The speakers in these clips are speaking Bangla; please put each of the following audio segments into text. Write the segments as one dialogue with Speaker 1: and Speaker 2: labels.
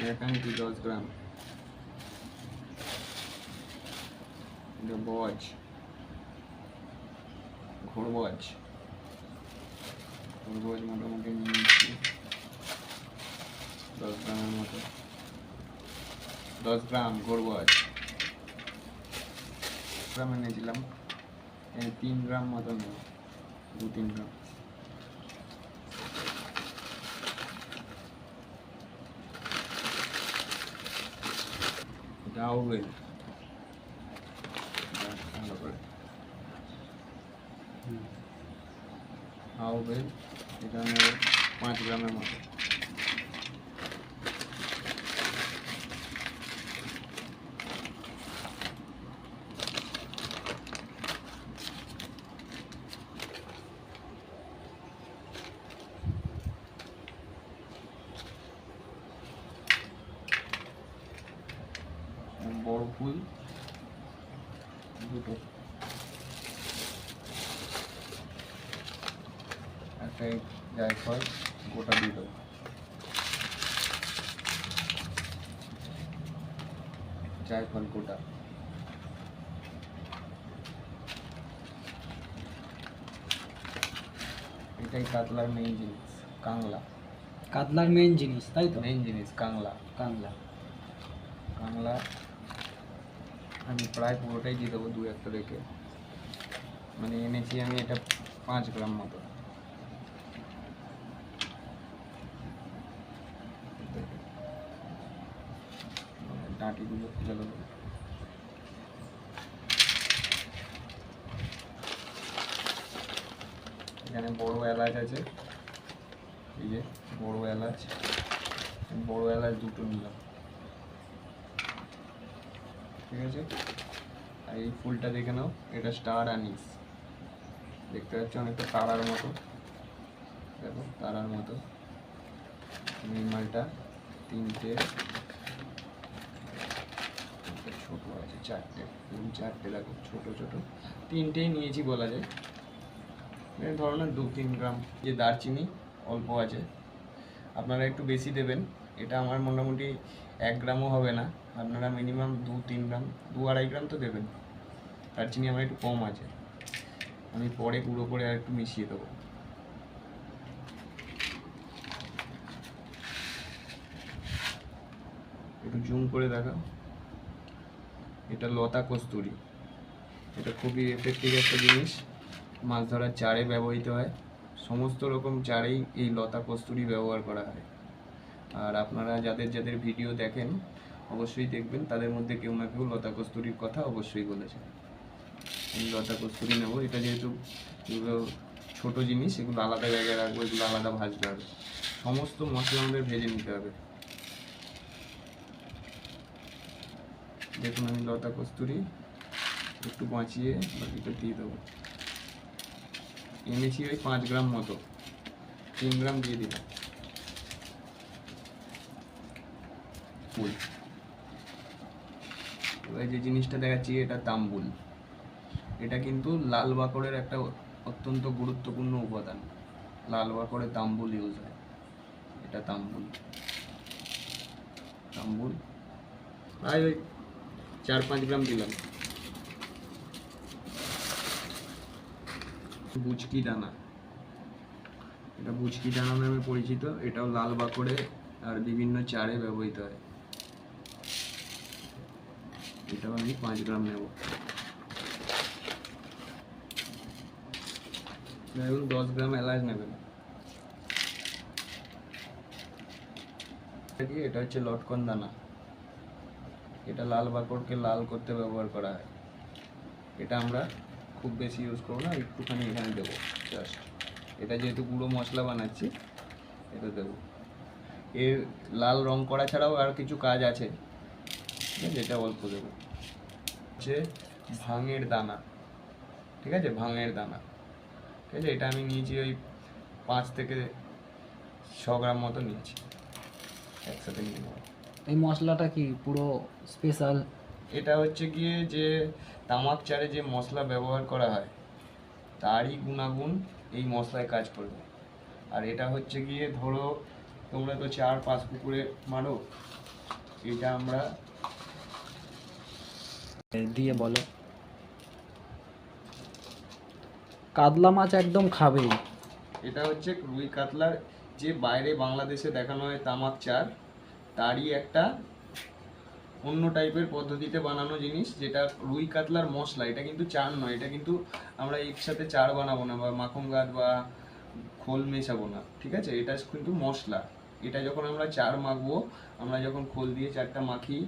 Speaker 1: একাঙ্কি 10 গ্রাম, বজ, ঘোড়বজ, ঘোড়বজ মোটামুটি নিয়েছি 10 গ্রামের মতো, 10 গ্রাম ঘোড়বজ গ্রামে নিয়েছিলাম, 3 গ্রাম মতো নেব, 2-3 গ্রাম। এটা আউবেল, ভালো করে আউবেল, এটা নেব 5 গ্রামের মতো। বড় ফুল দুটো, একটাই জায়ফল গোটা দিয়ে দেবো, জায়ফল গোটা, এটাই কাতলার মেইন জিনিস, কাংলা।
Speaker 2: কাতলার মেইন জিনিস, তাই তো?
Speaker 1: মেইন জিনিস কাংলা।
Speaker 2: কাংলা
Speaker 1: কাংলা আমি প্রায় পুরোটাই দিয়ে দেবো, 2-1টা রেখে, মানে এনেছি আমি এটা 5 গ্রাম মতো। ডাঁটিগুলো ফেলে দেবো। এখানে বড় এলাচ আছে, এই যে বড় এলাচ, বড় এলাচ 2টো নিলাম, ঠিক আছে। আর এই ফুলটা দেখে নাও, এটা স্টার আনিস, দেখতে পাচ্ছ অনেকটা তারার মতো, দেখো তারার মতো। এই মালটা 3টে, ছোট আছে 4টে, 4টে দেখো ছোট ছোট, 3টেই নিয়েছি বলা যায়। এই ধরনের 2-3 গ্রাম। যে দারচিনি অল্প আছে, আপনারা একটু বেশি দেবেন, এটা আমার মোটামুটি 1 গ্রামও হবে না, আপনারা মিনিমাম 2-3 গ্রাম, 2-2.5 গ্রাম তো দেবেন। দারচিনি আমার একটু কম আছে, আমি পরে গুঁড়ো করে আর একটু মিশিয়ে দেবো। একটু জুম করে দেখাও, এটা লতা কস্তুরি, এটা খুবই এফেক্টিভ একটা জিনিস, মাছ ধরার চারে ব্যবহৃত হয়, সমস্ত রকম চারেই এই লতা কস্তুরি ব্যবহার করা হয়। আর আপনারা যাদের যাদের ভিডিও দেখেন অবশ্যই দেখবেন, তাদের মধ্যে কেউ না কেউ লতা কস্তুরির কথা অবশ্যই বলেছে। এই লতা কস্তুরি নেবো, এটা যেহেতু এগুলো ছোটো জিনিস, এগুলো আলাদা জায়গায় রাখবো, এগুলো আলাদা ভাজতে হবে, সমস্ত মশলা আমাদের ভেজে নিতে হবে। দেখুন আমি লতা কস্তুরি একটু বাঁচিয়ে বাকিটা দিয়ে দেবো, এনেছি ওই 5 গ্রাম মতো, 3 গ্রাম দিয়ে দিলাম। ফুল, এবার যে জিনিসটা দেখাচ্ছি এটা তাম্বুল, এটা কিন্তু লাল বাকড়ের একটা অত্যন্ত গুরুত্বপূর্ণ উপাদান, লাল বাকড়ে তাম্বুল ইউজ হয়, এটা তাম্বুল। তাম্বুল প্রায় ওই 4-5 গ্রাম দিলাম। বুচকি দানা, এটা বুচকি দানা নামে পরিচিত, এটাও লাল বাকড়ে আর বিভিন্ন চারে ব্যবহৃত হয়, এটাও আমি 5 গ্রাম নেব। দেখুন 10 গ্রাম এলাচ নেবেন। এটা হচ্ছে লটকন দানা, এটা লাল বাকড়কে লাল করতে ব্যবহার করা হয়, এটা আমরা খুব বেশি ইউজ করবো না, একটুখানি এখানে দেবো জাস্ট, এটা যেহেতু গুঁড়ো মশলা বানাচ্ছি এটা দেবো। এর লাল রং করা ছাড়াও আর কিছু কাজ আছে, যেটা অল্প দেবো। হচ্ছে ভাঙের দানা, ঠিক আছে, ভাঙের দানা, ঠিক আছে, এটা আমি নিয়েছি ওই 5 থেকে 6 গ্রাম মতো নিয়েছি, একসাথে নিয়ে নেবো।
Speaker 2: এই মশলাটা কি পুরো স্পেশাল?
Speaker 1: এটা হচ্ছে গিয়ে যে তামাক চারে যে মশলা ব্যবহার করা হয় তারই গুণাগুণ এই মশলায় কাজ করবে। আর এটা হচ্ছে গিয়ে ধরো তোমরা তো 4-5 পুকুরে মারো, এটা আমরা
Speaker 2: দিয়ে বলো। কাতলা মাছ একদম খাবেই।
Speaker 1: এটা হচ্ছে রুই কাতলার যে বাইরে বাংলাদেশে দেখানো হয় তামাক চার, তারই একটা অন্য টাইপের পদ্ধতিতে বানানো জিনিস, যেটা রুই কাতলার মশলা। এটা কিন্তু চার নয়, এটা কিন্তু আমরা একসাথে চার বানাবো না বা মাখন গাছ বা খোল মেশাবো না, ঠিক আছে? এটা কিন্তু মশলা। এটা যখন আমরা চার মাখবো, আমরা যখন খোল দিয়ে চারটা মাখি,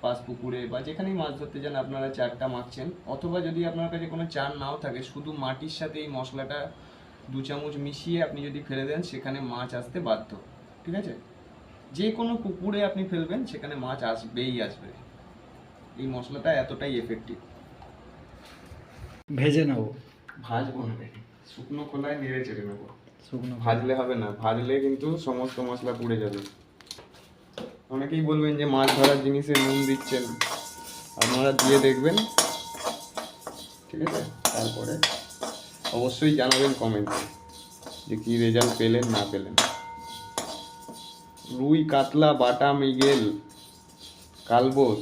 Speaker 1: পাঁচ পুকুরে বা যেখানেই মাছ ধরতে যান আপনারা চারটা মাখছেন, অথবা যদি আপনার কাছে কোনো চার নাও থাকে, শুধু মাটির সাথে এই মশলাটা 2 চামচ মিশিয়ে আপনি যদি ফেলে দেন, সেখানে মাছ আসতে বাধ্য, ঠিক আছে? যে কোনো পুকুরে আপনি ফেলবেন, সেখানে মাছ আসবেই আসবে। এই মশলাটা এতটাই এফেক্টিভ।
Speaker 2: ভেজে নেবো।
Speaker 1: ভাজবো না, শুকনো খোলায় নেড়ে চেড়ে নেবো।
Speaker 2: শুকনো
Speaker 1: ভাজলে হবে না, ভাজলে কিন্তু সমস্ত মশলা পুড়ে যাবে। অনেকেই বলবেন যে মাছ ধরার জিনিসে নুন দিচ্ছেন, আপনারা দিয়ে দেখবেন, ঠিক আছে? তারপরে অবশ্যই জানাবেন কমেন্টে যে কী রেজাল্ট পেলেন না পেলেন। রুই, কাতলা, বাটা, মৃগেল, কালবোস,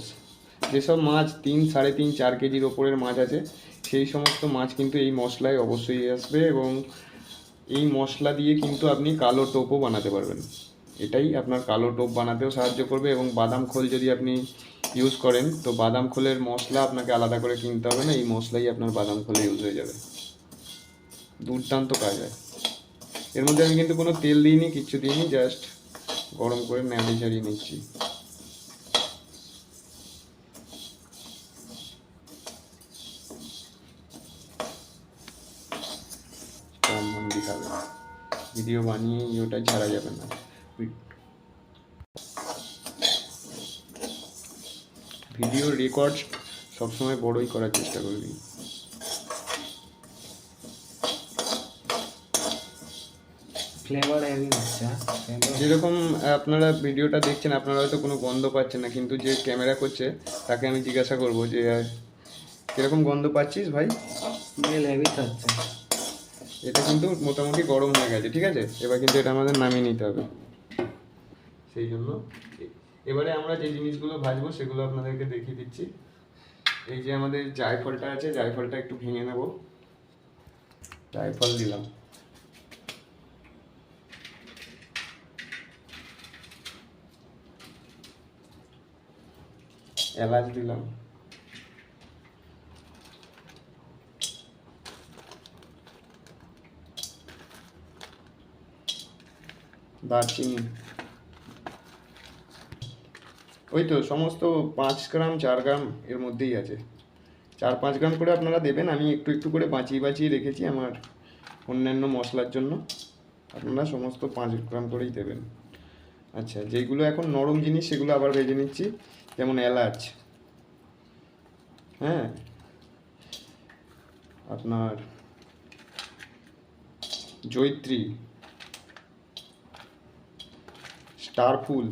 Speaker 1: যেসব মাছ 3, 3.5, 4 কেজির ওপরের মাছ আছে, সেই সমস্ত মাছ কিন্তু এই মশলায় অবশ্যই আসবে, এবং এই মশলা দিয়ে কিন্তু আপনি কালো টোপও বানাতে পারবেন। এটাই আপনার কালো টোপ বানাতেও সাহায্য করবে। এবং বাদাম খোল যদি আপনি ইউজ করেন, তো বাদাম খোলের মশলা আপনাকে আলাদা করে কিনতে হবে না, এই মশলাই আপনার বাদাম খোলে ইউজ হয়ে যাবে। দুর্দান্ত কাজ হয়। এর মধ্যে আমি কিন্তু কোনো তেল দিইনি, কিচ্ছু দিইনি, জাস্ট গরম করে নেড়ে ঝাড়িয়ে নিচ্ছি। দেখাবে ভিডিও বানিয়ে ওটা ছাড়া যাবে না। ভিডিও রেকর্ড সবসময় বড়ই করার চেষ্টা করবি।
Speaker 2: ফ্লেভার হেভি হচ্ছে।
Speaker 1: যেরকম আপনারা ভিডিওটা দেখছেন, আপনারা হয়তো কোনো গন্ধ পাচ্ছেন না, কিন্তু যে ক্যামেরা করছে তাকে আমি জিজ্ঞাসা করবো যে কিরকম গন্ধ পাচ্ছিস ভাই?
Speaker 2: স্মেল হেভি থাকছে।
Speaker 1: এটা কিন্তু মোটামুটি গরম হয়ে গেছে, ঠিক আছে? এবার কিন্তু এটা আমাদের নামিয়ে নিতে হবে। সেই জন্য এবারে আমরা যে জিনিসগুলো ভাজবো সেগুলো আপনাদেরকে দেখিয়ে দিচ্ছি। এই যে আমাদের জায়ফলটা আছে, জায়ফলটা একটু ভেঙে নেব। জায়ফল দিলাম, এলাচ দিলাম, দারচিনি, ওই তো সমস্ত 5 গ্রাম 4 গ্রাম এর মধ্যেই আছে। 4-5 গ্রাম করে আপনারা দেবেন, আমি একটু একটু করে বাঁচিয়ে বাঁচিয়ে রেখেছি আমার অন্যান্য মশলার জন্য। আপনারা সমস্ত 5 গ্রাম করেই দেবেন। আচ্ছা, যেগুলো এখন নরম জিনিস সেগুলো আবার ভেজে নিচ্ছি, যেমন এলাচ, হ্যাঁ, আপনার জয়িত্রী, স্টার ফুল,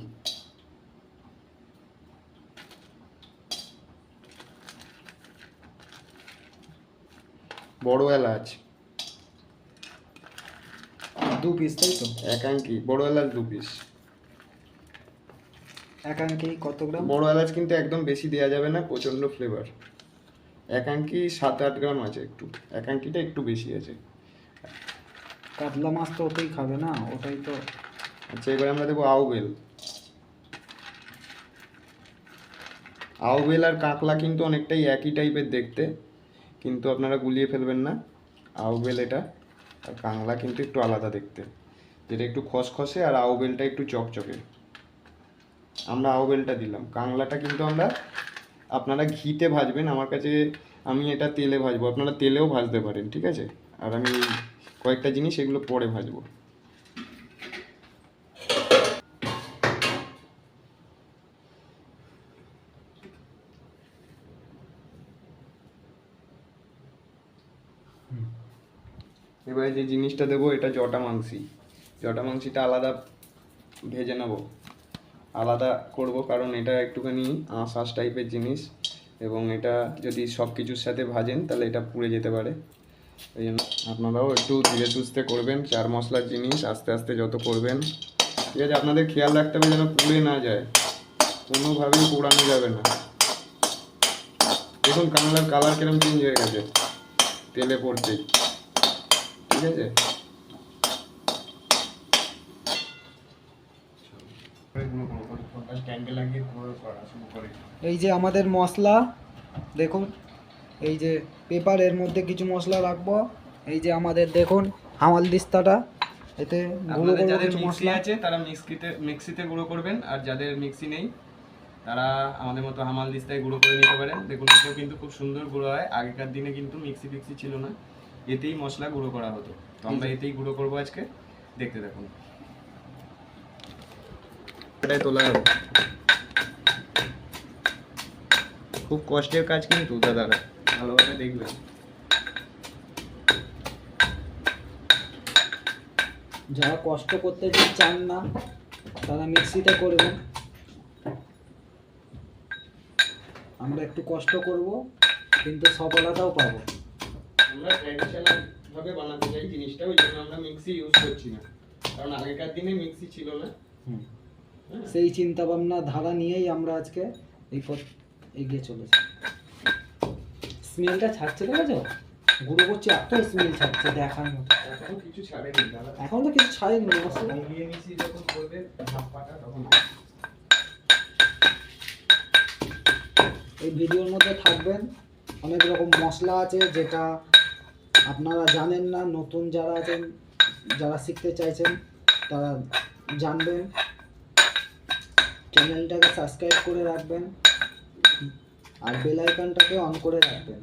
Speaker 1: বড় এলাচ
Speaker 2: 2 পিস, তাই তো?
Speaker 1: একাঙ্কি, বড় এলাচ 2 পিস।
Speaker 2: একাঙ্কি কত গ্রাম?
Speaker 1: বড় এলাচ কিন্তু একদম বেশি দেওয়া যাবে না, প্রচণ্ড ফ্লেভার। একাঙ্কি 7-8 গ্রাম আছে, একটু একাঙ্কিটা একটু বেশি আছে।
Speaker 2: কাতলা মাছ তো ওটাই খাবে না, ওটাই তো।
Speaker 1: আচ্ছা, এবার আমরা দেবো আউবেল। আউবেল আর কাঁকড়া কিন্তু অনেকটাই একই টাইপের দেখতে, কিন্তু আপনারা গুলিয়ে ফেলবেন না। আউবেল এটা, আর কাঁকড়া কিন্তু একটু আলাদা দেখতে, যেটা একটু খসখসে আর আউবেলটা একটু চকচকে। আমরা আউবেলটা দিলাম, কাঁকড়াটা কিন্তু আপনারা ঘিতে ভাজবেন। আমার কাছে আমি এটা তেলে ভাজবো, আপনারা তেলেও ভাজতে পারেন, ঠিক আছে? আর আমি কয়েকটা জিনিস এগুলো পরে ভাজবো। এবারে যে জিনিসটা দেবো এটা জটা মাংসি। জটা মাংসিটা আলাদা ভেজে নেব, আলাদা করব, কারণ এটা একটুখানি আঁশ টাইপের জিনিস, এবং এটা যদি সব কিছুর সাথে ভাজেন তাহলে এটা পুড়ে যেতে পারে। এই জন্য আপনারাও একটু ধীরে সুস্থে করবেন। চার মশলার জিনিস আস্তে আস্তে যত করবেন ঠিক আছে, আপনাদের খেয়াল রাখতে হবে যেন পুড়ে না যায়, কোনোভাবেই পোড়ানো যাবে না। দেখুন কালার কিরকম চেঞ্জ হয়ে গেছে তেলে পড়তেই। ঠিক আছে,
Speaker 2: এই যে আমাদের মশলা দেখুন, এই যে পেপারের মধ্যে কিছু মশলা রাখবো। এই যে আমাদের দেখুন হামাল দিস্তাটা, এতে গুঁড়ো
Speaker 1: আপনাদের
Speaker 2: করবো
Speaker 1: যাদের
Speaker 2: কিছু
Speaker 1: মিক্সি
Speaker 2: মশলা।
Speaker 1: আছে তারা মিক্সিতে গুঁড়ো করবেন, আর যাদের মিক্সি নেই তারা আমাদের মতো হামাল দিস্তায় গুঁড়ো করে নিতে পারেন। দেখুন এতেও কিন্তু খুব সুন্দর গুঁড়ো হয়। আগেকার দিনে কিন্তু মিক্সি ফিক্সি ছিল না, এতেই মশলা গুঁড়ো করা হতো। তো আমরা এতেই গুঁড়ো করবো আজকে, দেখতে দেখুন। এটাই তোলা হবে, খুব কষ্টের কাজ কিন্তু দাদারা, ভালোভাবে দেখবেন।
Speaker 2: যারা কষ্ট করতে চান না তারা মিক্সিতে করবেন। আমরা একটু কষ্ট করব কিন্তু সফলতাও পাবো।
Speaker 1: আমরা ট্র্যাডিশনাল ভাবে বানাতে চাই জিনিসটা, ওই জন্য আমরা মিক্সি ইউজ করছি না, কারণ আগেকার দিনে মিক্সি ছিল না।
Speaker 2: সেই চিন্তা ভাবনা ধারা নিয়েই আমরা আজকে এই পথ এগিয়ে চলেছি। স্মেলটা ছাড়ছে, দেখেছো? গুঁড়ো করছি এত স্মেল ছাড়ছে দেখার মতো।
Speaker 1: এখন কিছু ছাড়েনি দাদা,
Speaker 2: এখন তো কিছু ছাড়েনি মশলা।
Speaker 1: মিলিয়ে মিশিয়ে যখন করবে ভাপ পাটা তখন।
Speaker 2: এই ভিডিওর মধ্যে থাকবেন অনেক রকম মশলা আছে যেটা আপনারা জানেন না। নতুন যারা আছেন, যারা শিখতে চাইছেন তারা জানবেন। চ্যানেলটাকে সাবস্ক্রাইব করে রাখবেন আর বেল আইকনটাকে অন করে রাখবেন।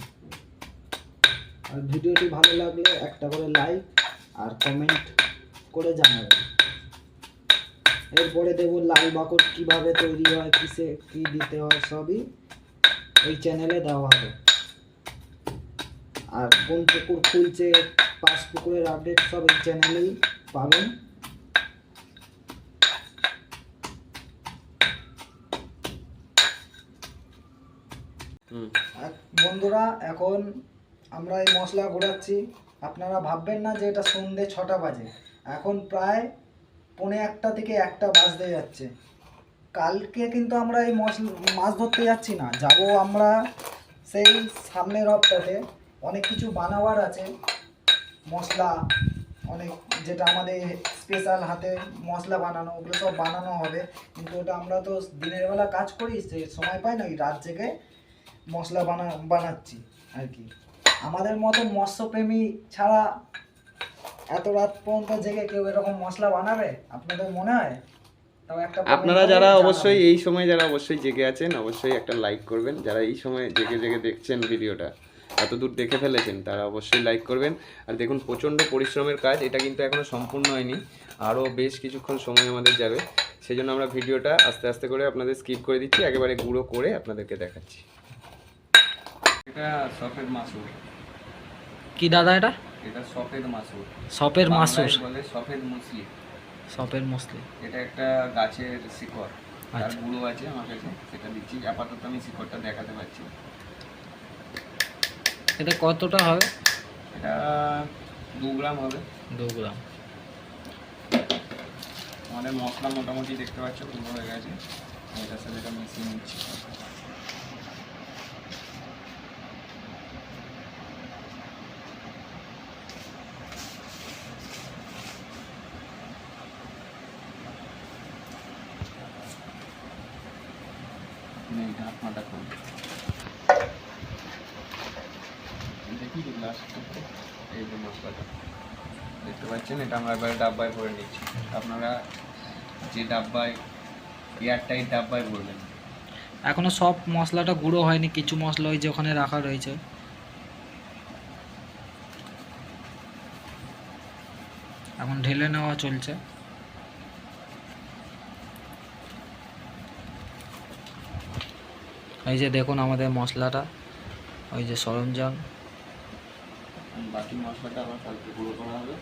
Speaker 2: আর ভিডিওটি ভালো লাগলে একটা করে লাইক আর কমেন্ট করে জানাবেন। এরপরে দেব লাল বাকট কিভাবে তৈরি হয়, কিসে কি দিতে হয়, সবই এই চ্যানেলে দেওয়া হবে। আর কোন পুকুর খুলছে, পাঁচ পুকুরের আপডেট সব এই চ্যানেলেই পাবেন। বন্ধুরা, এখন আমরা এই মশলা গুঁড়াচ্ছি। আপনারা ভাববেন না যে এটা সন্ধ্যে 6টা বাজে, এখন প্রায় 1:45 থেকে 1টা বাজতে যাচ্ছে। কালকে কিন্তু আমরা এই মাছ ধরতে যাচ্ছি না, যাব আমরা সেই সামনের হপ্তাহে। অনেক কিছু বানাবার আছে, মশলা অনেক, যেটা আমাদের স্পেশাল হাতে মশলা বানানো, ওগুলো সব বানানো হবে। কিন্তু ওটা আমরা তো দিনের বেলা কাজ করি, সে সময় পাই না, ওই রাত জেগে মশলা বানাচ্ছি আর কি। আমাদের মতো মৎস্যপ্রেমী ছাড়া এত রাত পর্যন্ত জেগে কেউ এরকম মশলা বানাবে আপনাদের মনে হয়? তাও একটা
Speaker 1: আপনারা যারা অবশ্যই এই সময় যারা অবশ্যই জেগে আছেন অবশ্যই একটা লাইক করবেন। যারা এই সময় জেগে জেগে দেখছেন ভিডিওটা, এতদূর দেখে ফেলেছেন, তারা অবশ্যই লাইক করবেন। আর দেখুন প্রচণ্ড পরিশ্রমের কাজ, এটা কিন্তু এখনও সম্পূর্ণ হয়নি, আরও বেশ কিছুক্ষণ সময় আমাদের যাবে। সেই জন্য আমরা ভিডিওটা আস্তে আস্তে করে আপনাদের স্কিপ করে দিচ্ছি, একেবারে গুঁড়ো করে আপনাদেরকে দেখাচ্ছি। এটা সফেদ মাসুর।
Speaker 2: কি দাদা এটা?
Speaker 1: এটা সফেদ মাসুর।
Speaker 2: সপের মাসুর
Speaker 1: বলে সফেদ মুসলি।
Speaker 2: সপের মসলি।
Speaker 1: এটা একটা গাছের শিকড়, তার
Speaker 2: আচ্ছা।
Speaker 1: গুঁড়ো আছে আমার কাছে, সেটা দিচ্ছি। আপাতত আমি শিকড়টা দেখাতে পারছি।
Speaker 2: এটা কতটা হবে?
Speaker 1: এটা 2 গ্রাম হবে।
Speaker 2: 2 গ্রাম।
Speaker 1: আমাদের মশলা মোটামুটি দেখতে পাচ্ছ গুঁড়ো হয়ে গেছে, এটার সাথে এটা মিশিয়ে নিচ্ছি। ঢাকনাটা খুব দেখি এই যে মশলাটা দেখতে পাচ্ছেন, এটা আমরা এবারে ডাব্বায় ভরে নিচ্ছি। আপনারা যে ডাব্বায়, এয়ারটাইট ডাব্বায় ভরবেন।
Speaker 2: এখনো সব মশলাটা গুঁড়ো হয়নি, কিছু মশলা ওই যে ওখানে রাখা রয়েছে। এখন ঢেলে নেওয়া চলছে। এই যে দেখুন আমাদের মশলাটা, ওই যে সরঞ্জাম।
Speaker 1: বাকি মশলাটা আবার কালকে গুঁড়ো করা হবে।